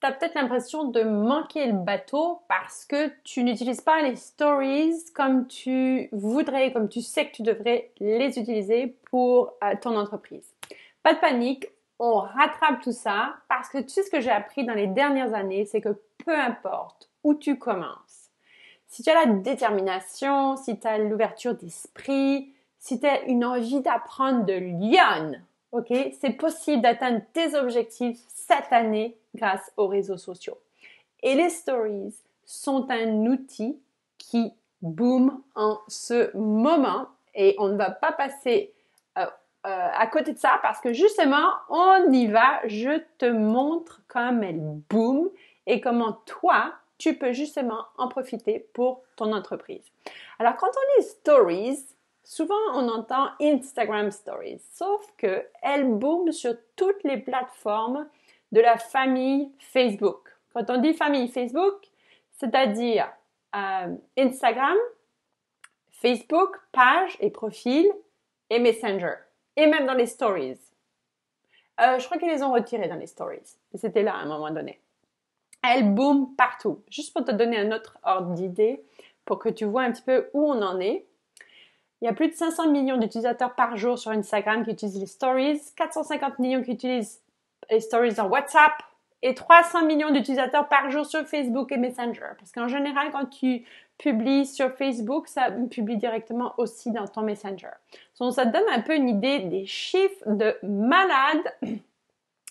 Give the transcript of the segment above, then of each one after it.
tu as peut-être l'impression de manquer le bateau parce que tu n'utilises pas les stories comme tu voudrais, comme tu sais que tu devrais les utiliser pour ton entreprise. Pas de panique, on rattrape tout ça parce que tu sais ce que j'ai appris dans les dernières années, c'est que peu importe où tu commences, si tu as la détermination, si tu as l'ouverture d'esprit, si tu as une envie d'apprendre de lionne, ok, c'est possible d'atteindre tes objectifs cette année grâce aux réseaux sociaux. Et les stories sont un outil qui boom en ce moment et on ne va pas passer à côté de ça parce que justement, on y va. Je te montre comment elle boom et comment toi, tu peux justement en profiter pour ton entreprise. Alors, quand on dit stories, souvent on entend Instagram Stories, sauf que elle boom sur toutes les plateformes de la famille Facebook. Quand on dit famille Facebook, c'est-à-dire Instagram, Facebook, page et profil et Messenger. Et même dans les stories. Je crois qu'ils les ont retirés dans les stories. C'était là à un moment donné. Elle boom partout. Juste pour te donner un autre ordre d'idée, pour que tu vois un petit peu où on en est. Il y a plus de 500 millions d'utilisateurs par jour sur Instagram qui utilisent les stories, 450 millions qui utilisent les stories dans WhatsApp et 300 millions d'utilisateurs par jour sur Facebook et Messenger. Parce qu'en général, quand tu publies sur Facebook, ça publie directement aussi dans ton Messenger. Donc, ça te donne un peu une idée des chiffres de malade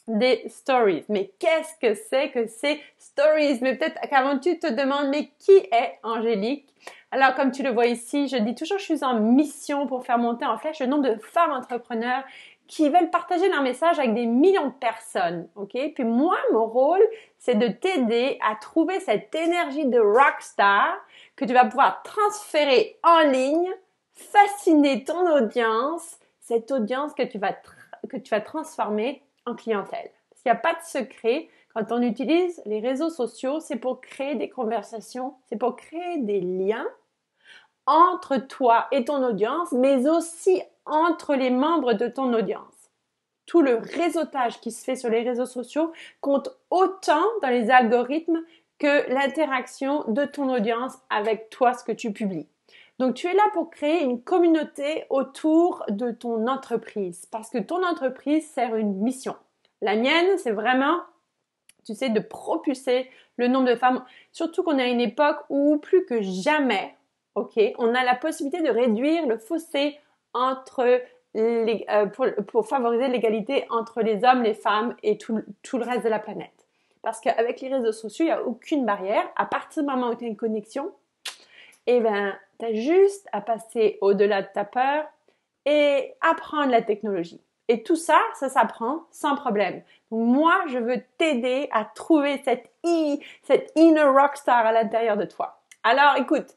des stories. Mais qu'est-ce que ces stories? Mais peut-être qu'avant tu te demandes, mais qui est Angélique? Alors, comme tu le vois ici, je dis toujours, je suis en mission pour faire monter en flèche le nombre de femmes entrepreneurs qui veulent partager leur message avec des millions de personnes, ok? Puis moi, mon rôle, c'est de t'aider à trouver cette énergie de rockstar que tu vas pouvoir transférer en ligne, fasciner ton audience, cette audience que tu vas transformer en clientèle. Parce qu'il n'y a pas de secret. Quand on utilise les réseaux sociaux, c'est pour créer des conversations, c'est pour créer des liens entre toi et ton audience, mais aussi entre les membres de ton audience. Tout le réseautage qui se fait sur les réseaux sociaux compte autant dans les algorithmes que l'interaction de ton audience avec toi, ce que tu publies. Donc, tu es là pour créer une communauté autour de ton entreprise parce que ton entreprise sert une mission. La mienne, c'est vraiment, tu sais, de propulser le nombre de femmes, surtout qu'on est à une époque où plus que jamais, ok, on a la possibilité de réduire le fossé entre pour favoriser l'égalité entre les hommes, les femmes et tout le reste de la planète. Parce qu'avec les réseaux sociaux, il n'y a aucune barrière. À partir du moment où tu as une connexion, eh bien, tu as juste à passer au-delà de ta peur et apprendre la technologie. Et tout ça, ça s'apprend sans problème. Donc moi, je veux t'aider à trouver cette inner rockstar à l'intérieur de toi. Alors, écoute,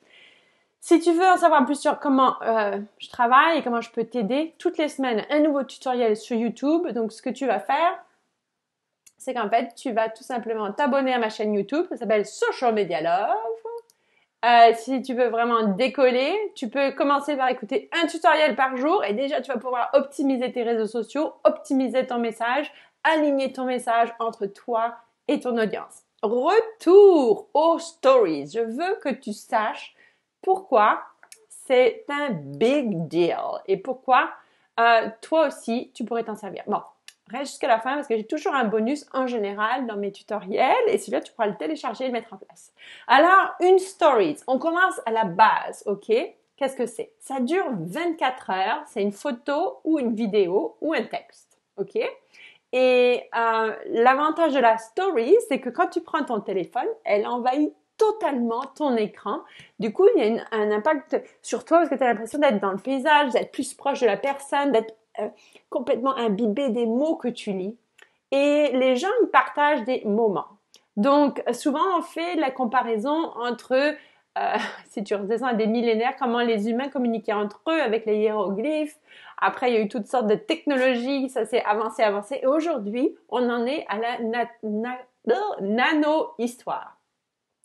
si tu veux en savoir plus sur comment je travaille et comment je peux t'aider, toutes les semaines, un nouveau tutoriel sur YouTube. Donc, ce que tu vas faire, c'est qu'en fait, tu vas tout simplement t'abonner à ma chaîne YouTube. Ça s'appelle Social Media Love. Si tu veux vraiment décoller, tu peux commencer par écouter un tutoriel par jour et déjà, tu vas pouvoir optimiser tes réseaux sociaux, optimiser ton message, aligner ton message entre toi et ton audience. Retour aux stories. Je veux que tu saches pourquoi c'est un big deal et pourquoi toi aussi, tu pourrais t'en servir. Bon, reste jusqu'à la fin parce que j'ai toujours un bonus en général dans mes tutoriels et celui-là, tu pourras le télécharger et le mettre en place. Alors, une stories. On commence à la base, ok? Qu'est-ce que c'est? Ça dure 24 heures. C'est une photo ou une vidéo ou un texte, ok? Et l'avantage de la story, c'est que quand tu prends ton téléphone, elle envahit totalement ton écran. Du coup, il y a un impact sur toi parce que tu as l'impression d'être dans le paysage, d'être plus proche de la personne, d'être complètement imbibé des mots que tu lis. Et les gens, ils partagent des moments. Donc, souvent, on fait la comparaison entre, si tu redescends à des millénaires, comment les humains communiquaient entre eux avec les hiéroglyphes. Après, il y a eu toutes sortes de technologies, ça s'est avancé. Et aujourd'hui, on en est à la nano-histoire.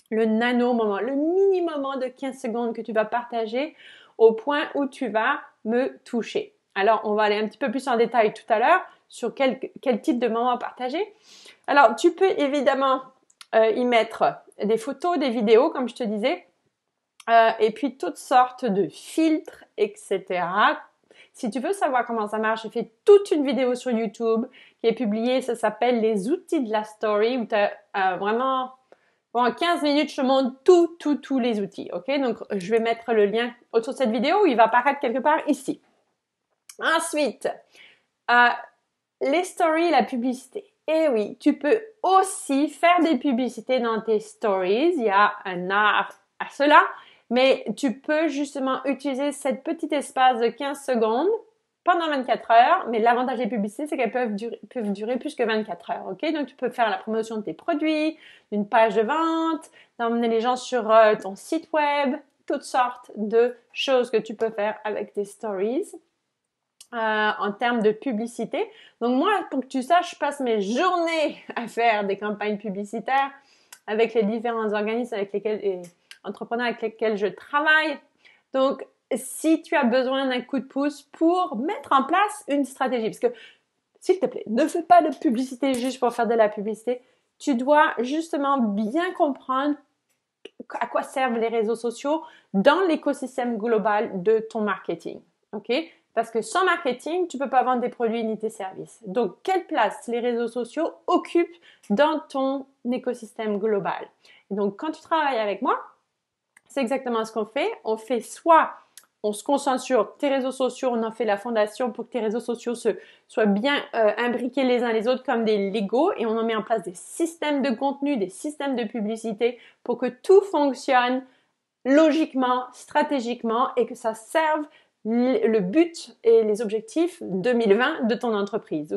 Le nano-moment, le mini-moment de 15 secondes que tu vas partager au point où tu vas me toucher. Alors, on va aller un petit peu plus en détail tout à l'heure sur quel type de moment partager. Alors, tu peux évidemment y mettre des photos, des vidéos, comme je te disais, et puis toutes sortes de filtres, etc. Si tu veux savoir comment ça marche, j'ai fait toute une vidéo sur YouTube qui est publiée, ça s'appelle les outils de la story, où tu as vraiment, en 15 minutes, je te montre tous les outils, ok? Donc, je vais mettre le lien autour de cette vidéo, où il va apparaître quelque part ici. Ensuite, les stories, la publicité. Et oui, tu peux aussi faire des publicités dans tes stories. Il y a un art à cela, mais tu peux justement utiliser cette petite espace de 15 secondes pendant 24 heures. Mais l'avantage des publicités, c'est qu'elles peuvent durer plus que 24 heures. Ok? Donc, tu peux faire la promotion de tes produits, d'une page de vente, d'emmener les gens sur ton site web, toutes sortes de choses que tu peux faire avec tes stories. En termes de publicité. Donc moi, pour que tu saches, je passe mes journées à faire des campagnes publicitaires avec les différents organismes et entrepreneurs avec lesquels je travaille. Donc, si tu as besoin d'un coup de pouce pour mettre en place une stratégie, parce que, s'il te plaît, ne fais pas de publicité juste pour faire de la publicité. Tu dois justement bien comprendre à quoi servent les réseaux sociaux dans l'écosystème global de ton marketing. OK? Parce que sans marketing, tu peux pas vendre des produits ni tes services. Donc, quelle place les réseaux sociaux occupent dans ton écosystème global? Et donc, quand tu travailles avec moi, c'est exactement ce qu'on fait. On fait soit, on se concentre sur tes réseaux sociaux, on en fait la fondation pour que tes réseaux sociaux soient bien imbriqués les uns les autres comme des Legos et on en met en place des systèmes de contenu, des systèmes de publicité pour que tout fonctionne logiquement, stratégiquement et que ça serve le but et les objectifs 2020 de ton entreprise,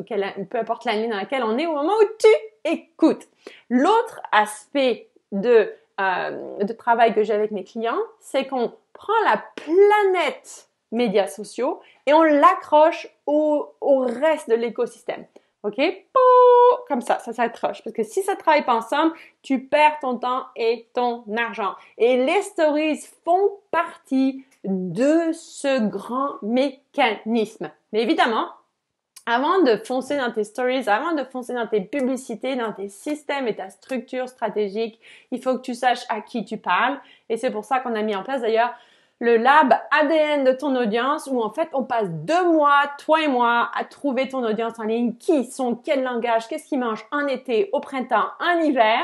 peu importe l'année dans laquelle on est au moment où tu écoutes. L'autre aspect de travail que j'ai avec mes clients, c'est qu'on prend la planète médias sociaux et on l'accroche au reste de l'écosystème. OK? Comme ça s'accroche. Parce que si ça ne travaille pas ensemble, tu perds ton temps et ton argent. Et les stories font partie de ce grand mécanisme. Mais évidemment, avant de foncer dans tes stories, avant de foncer dans tes publicités, dans tes systèmes et ta structure stratégique, il faut que tu saches à qui tu parles. Et c'est pour ça qu'on a mis en place d'ailleurs le lab ADN de ton audience où en fait on passe 2 mois, toi et moi, à trouver ton audience en ligne, qui ils sont, quel langage, qu'est-ce qu'ils mangent en été, au printemps, en hiver.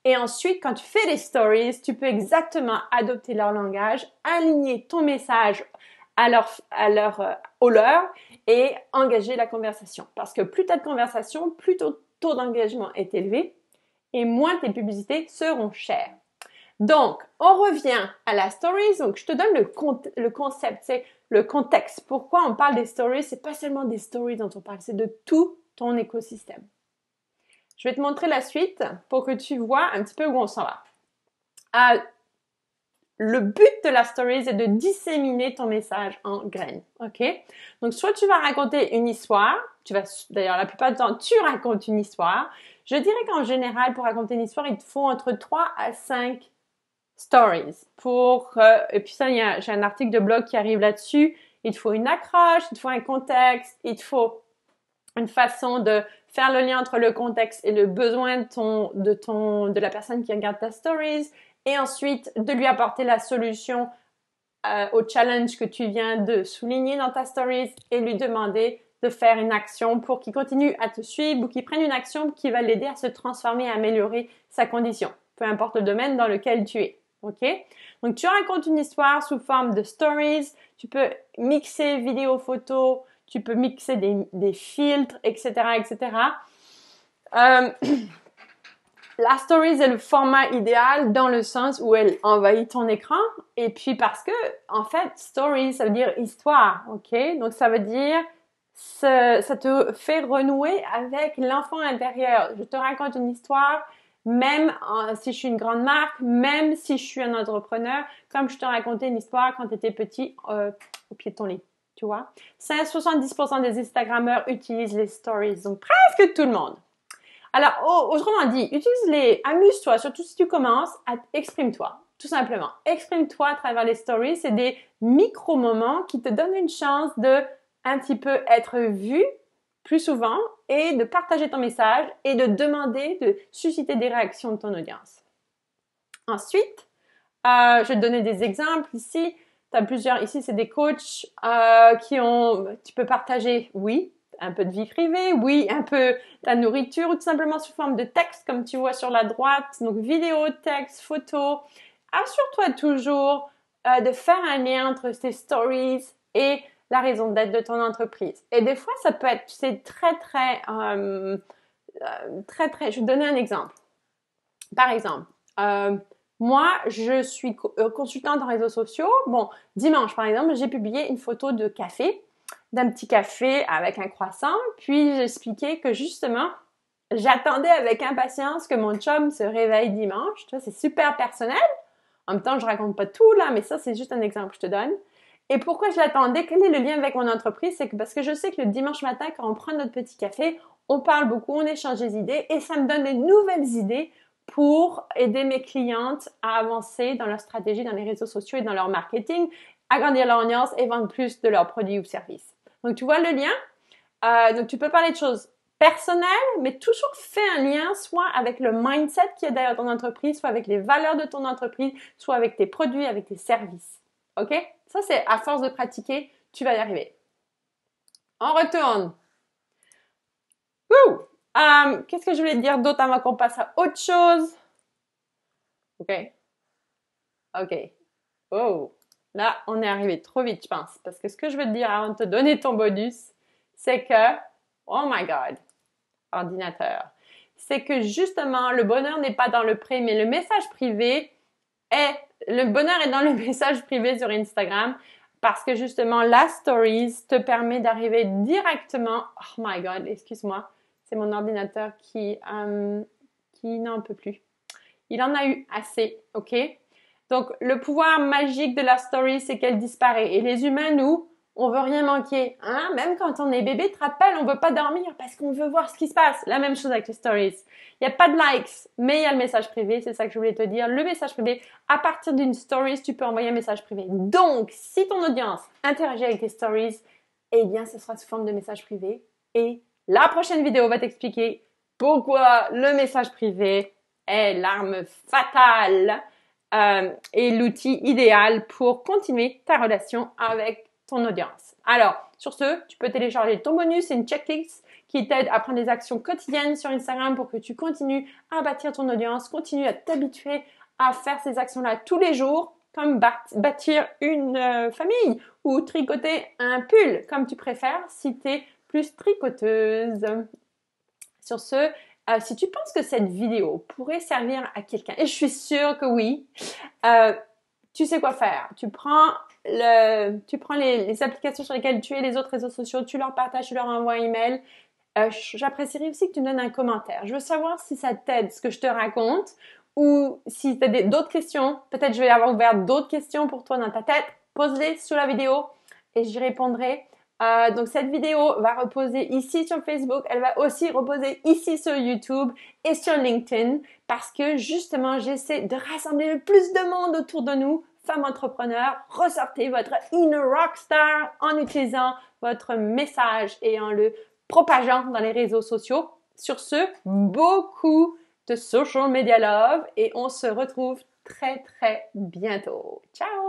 Et ensuite, quand tu fais les stories, tu peux exactement adopter leur langage, aligner ton message au leur et engager la conversation. Parce que plus tu as de conversation, plus ton taux d'engagement est élevé et moins tes publicités seront chères. Donc, on revient à la stories. Donc, je te donne le concept, c'est le contexte. Pourquoi on parle des stories? C'est pas seulement des stories dont on parle, c'est de tout ton écosystème. Je vais te montrer la suite pour que tu vois un petit peu où on s'en va. Le but de la story, c'est de disséminer ton message en graines. OK? Donc, soit tu vas raconter une histoire. D'ailleurs, la plupart du temps, tu racontes une histoire. Je dirais qu'en général, pour raconter une histoire, il te faut entre 3 à 5 stories. Et puis ça, j'ai un article de blog qui arrive là-dessus. Il te faut une accroche, il te faut un contexte, il te faut une façon de faire le lien entre le contexte et le besoin de la personne qui regarde ta stories. Et ensuite, de lui apporter la solution au challenge que tu viens de souligner dans ta stories et lui demander de faire une action pour qu'il continue à te suivre ou qu'il prenne une action qui va l'aider à se transformer et à améliorer sa condition, peu importe le domaine dans lequel tu es. OK? Donc, tu racontes une histoire sous forme de stories. Tu peux mixer vidéo, photo. Tu peux mixer des filtres, etc., etc. La stories est le format idéal dans le sens où elle envahit ton écran. Et puis parce que, en fait, stories, ça veut dire histoire. OK? Donc, ça veut dire ça te fait renouer avec l'enfant intérieur. Je te raconte une histoire. Même si je suis une grande marque, même si je suis un entrepreneur, comme je te racontais une histoire quand tu étais petit au pied de ton lit, tu vois. 70% des Instagrammeurs utilisent les stories, donc presque tout le monde. Alors, autrement dit, amuse-toi, surtout si tu commences, exprime-toi, tout simplement. Exprime-toi à travers les stories, c'est des micro-moments qui te donnent une chance de un petit peu être vu plus souvent et de partager ton message et de demander, de susciter des réactions de ton audience. Ensuite, je vais te donner des exemples ici. T'as plusieurs, ici c'est des coachs tu peux partager, oui, un peu de vie privée, oui, un peu ta nourriture ou tout simplement sous forme de texte comme tu vois sur la droite, donc vidéo, texte, photo. Assure-toi toujours de faire un lien entre tes stories et la raison d'être de ton entreprise. Et des fois, ça peut être, c'est très, je vais te donner un exemple. Par exemple, moi, je suis consultante en réseaux sociaux. Bon, dimanche, par exemple, j'ai publié une photo de café, d'un petit café avec un croissant. Puis, j'expliquais que justement, j'attendais avec impatience que mon chum se réveille dimanche. Tu vois, c'est super personnel. En même temps, je raconte pas tout là, mais ça, c'est juste un exemple que je te donne. Et pourquoi je l'attendais? Quel est le lien avec mon entreprise? C'est que parce que je sais que le dimanche matin, quand on prend notre petit café, on parle beaucoup, on échange des idées et ça me donne des nouvelles idées pour aider mes clientes à avancer dans leur stratégie, dans les réseaux sociaux et dans leur marketing, agrandir leur audience et vendre plus de leurs produits ou services. Donc, tu vois le lien? Donc, tu peux parler de choses personnelles, mais toujours fais un lien soit avec le mindset qui est derrière ton entreprise, soit avec les valeurs de ton entreprise, soit avec tes produits, avec tes services. OK? Ça, c'est à force de pratiquer, tu vas y arriver. On retourne. Qu'est-ce que je voulais te dire d'autre avant qu'on passe à autre chose? OK. Oh, là, on est arrivé trop vite, je pense. Parce que ce que je veux te dire avant de te donner ton bonus, c'est que, oh my God, ordinateur, c'est que justement, le bonheur n'est pas dans le pré, mais le message privé le bonheur est dans le message privé sur Instagram parce que justement, la stories te permet d'arriver directement, oh my God, excuse-moi, c'est mon ordinateur qui n'en peut plus. Il en a eu assez, ok? Donc, le pouvoir magique de la story, c'est qu'elle disparaît. Et les humains, nous, on veut rien manquer. Hein? Même quand on est bébé, tu te rappelles, on veut pas dormir parce qu'on veut voir ce qui se passe. La même chose avec les stories. Il n'y a pas de likes, mais il y a le message privé. C'est ça que je voulais te dire. Le message privé, à partir d'une stories, tu peux envoyer un message privé. Donc, si ton audience interagit avec tes stories, eh bien, ce sera sous forme de message privé. Et la prochaine vidéo va t'expliquer pourquoi le message privé est l'arme fatale et l'outil idéal pour continuer ta relation avec ton audience. Alors, sur ce, tu peux télécharger ton bonus, c'est une checklist qui t'aide à prendre des actions quotidiennes sur Instagram pour que tu continues à bâtir ton audience, continue à t'habituer à faire ces actions-là tous les jours, comme bâtir une famille ou tricoter un pull, comme tu préfères, si tu es plus tricoteuse. Sur ce, si tu penses que cette vidéo pourrait servir à quelqu'un, et je suis sûre que oui, tu sais quoi faire. Tu prends les applications sur lesquelles tu es, les autres réseaux sociaux, tu leur partages, tu leur envoies un email. J'apprécierais aussi que tu me donnes un commentaire. Je veux savoir si ça t'aide ce que je te raconte ou si tu as d'autres questions. Peut-être je vais avoir ouvert d'autres questions pour toi dans ta tête. Pose-les sous la vidéo et j'y répondrai. Donc cette vidéo va reposer ici sur Facebook, elle va aussi reposer ici sur YouTube et sur LinkedIn parce que justement j'essaie de rassembler le plus de monde autour de nous, femmes entrepreneurs. Ressortez votre inner rockstar en utilisant votre message et en le propageant dans les réseaux sociaux. Sur ce, beaucoup de social media love et on se retrouve très très bientôt. Ciao!